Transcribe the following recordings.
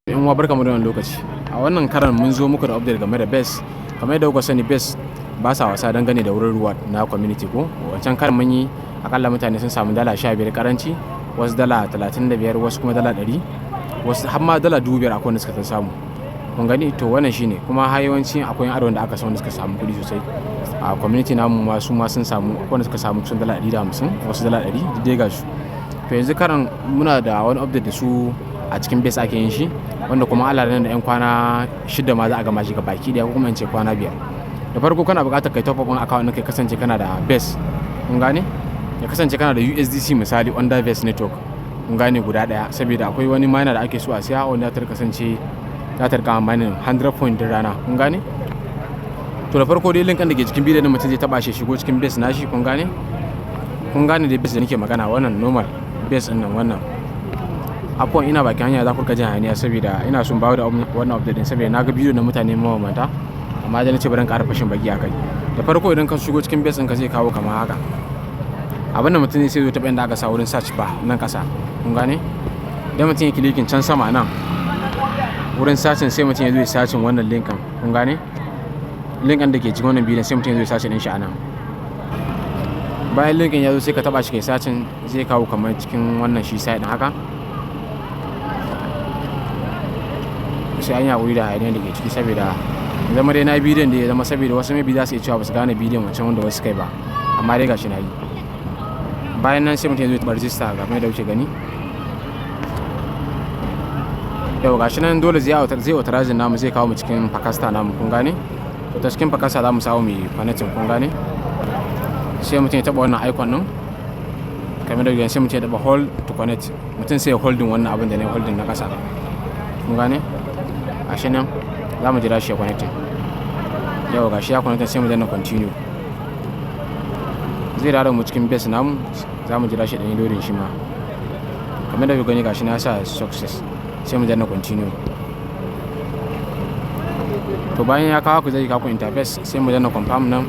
In wa barka mu da wannan lokaci. A wannan karan mun zo muku da update game da BES. Kamar yadda kuka sani BES ba sa wasa dangane da wurin reward na community ko. Wancan karan mun yi akalla mutane sun samu dala 15 karanci, wasu dala 35, wasu kuma dala 100, wasu har ma dala 5,000 akwai wanda suka samu. Kun gani to wannan shine kuma har yawanci akwai aro da aka samu wanda suka samu kuɗi sosai. A community namu ma su ma sun samu akwai wanda suka samu kusan dala 150, wasu dala 100 duk dai gashi. To yanzu karan muna da wani update da su a cikin BES ake yin shi, wanda kuma Allah da yan kwana 6 ma za a gama shi ga baki daya ko kuma in ce kwana 5. Da farko kana buƙatar kai top up ɗin account ɗin kai kasance kana da BES. Kun gane? Ya kasance kana da USDC misali under BES network. Kun gane guda daya saboda akwai wani miner da ake so a siya wanda ta kasance za ta rika mining 100 point din rana. Kun gane? To da farko dai link ɗin da ke cikin bidiyon mutum zai taba shi shigo cikin BES nashi. Kun gane? Kun gane dai BES da nake magana wannan normal BES ɗin nan wannan. Abubuwan ina bakin hanya za ku rika jin hayaniya saboda ina son bawo da wannan update din saboda na ga bidiyo na mutane mabambanta, amma da nace bari in ƙara fashin baki akai. Da farko idan ka shigo cikin BES ɗinka zai kawo kamar haka. Abin da mutum sai zo ta inda aka sa wurin search bar nan kasa. Kun gane? Idan mutum ya klikin can sama nan wurin searching sai mutum ya zo ya searching wannan link ɗin. Kun gane? Link ɗin da ke cikin wannan bidiyon sai mutum ya zo ya searching din shi anan. Bayan link ɗin ya zo sai ka taba shi kai searching zai kawo kamar cikin wannan shi site ɗin haka. Sai an yi haƙuri da hayaniya da ke ciki saboda zama dai na bidiyon da ya zama saboda wasu mai za su iya cewa ba su gane bidiyon wancan wanda wasu kai ba, amma dai gashi na yi. Bayan nan sai mutum ya zo ya taɓa rijista game da wuce gani. Yau gashi nan dole zai authorizing namu zai kawo mu cikin Pakasta namu. Kun gane? To ta cikin Pakasta za mu samu mai connecting. Kun gane? Sai mutum ya taɓa wannan icon ɗin kamar da sai mutum ya taɓa hold to connect. Mutum sai ya holding wannan abin da ne holding na ƙasa. Kun gane? Gashi nan za mu jira shi ya connect. Yau gashi ya connect sai mu danna continue. Zai dawo mu cikin BES namu, za mu jira shi da loading shi ma. Kamar da kuka gani gashi na sa success sai mu danna continue. To bayan ya kawo ku zai kawo interface sai mu danna confirm nan.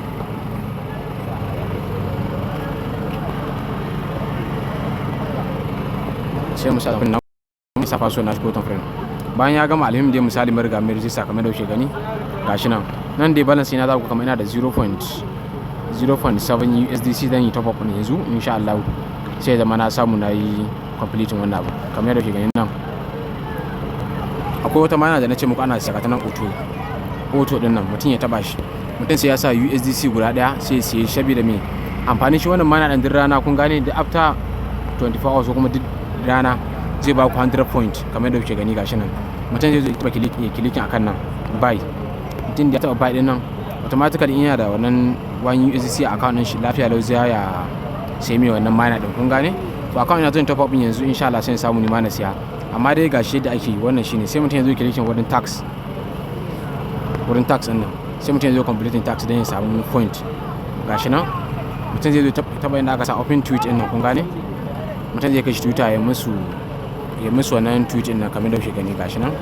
Sai mu sa nan mu sa password na ko friend. Bayan ya gama alhamdulillah misali mun riga mun register kamar da kuke gani gashi nan dai balance ina za ku kamar ina da 0.7 USDC dan yi top up ne yanzu insha Allah sai zama na samu na yi completing wannan abu kamar da kuke gani nan. Akwai wata mana da nace muku ana saka ta nan auto din nan mutum ya taba shi, mutum sai ya sa USDC guda daya sai sai shabi da me amfani shi wannan mana dan din rana. Kun gane da after 24 hours ko kuma duk rana zai ba ku 100 point kamar da kuke gani gashi nan. Mutum zai taba kilikin akan nan buy. Mutum da ya taba buy din nan automatically in yana da wannan 1 USDC account din shi lafiya lau zai ya sai mai wannan mana din. Kun gane? To account ina zan top up din yanzu insha Allah sai samu ni ma na siya. Amma dai gashi yadda ake wannan shine sai mutum ya zo kilikin wurin tax din nan sai mutum ya zo completing tax dan ya samu point. Gashi nan mutum zai zo taba inda aka sa open tweet din nan. Kun gane? Mutum zai kai shi Twitter ya musu wannan tweet din nan kamar da kuke gani gashi nan.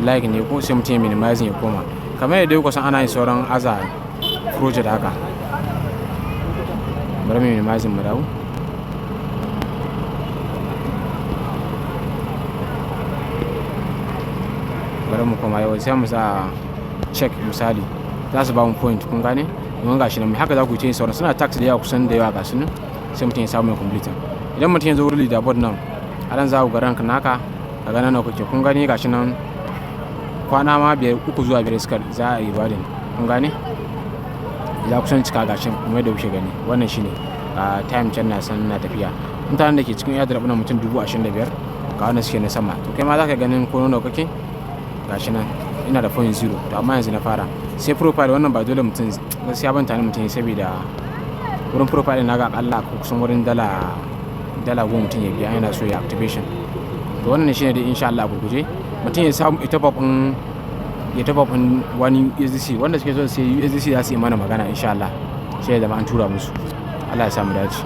Like ne ko sai mutum ya minimizing ya koma. Kamar yadda kuka san ana yin sauran aza project haka. Bari mu minimizing mu dawo. Bari mu koma yau sai mu sa check misali za su ba mu point. Kun gane? Don gashi nan haka za ku ce sauran suna tax da yawa kusan da yawa gashi nan sai mutum ya samu ya complete. Idan mutum ya zo wurin leaderboard nan a nan za ku ga rank naka daga nan kuke. Kun gani gashi nan kwana ma 3 zuwa 5 suka za a yi badin. Kun gane? Ya kusan cika gashin kuma da kuke gani wannan shine a time can na san na tafiya. Mutanen da ke cikin airdrop na mutum 25,000 ga wanda suke na sama. To kai ma za ka ganin ko nawa kake gashi nan ina da 0.0 to amma yanzu na fara. Sai profile wannan ba dole mutum gaskiya ban tani mutum saboda wurin profile na ga akalla kusan wurin dala 10 mutum ya biya yana so ya activation. To wannan shine dai insha Allah gurguje mutum ya samu ita babban wani USDC wanda suke so sai USDC za su yi mana magana insha Allah sai da ma an tura musu. Allah ya samu dace.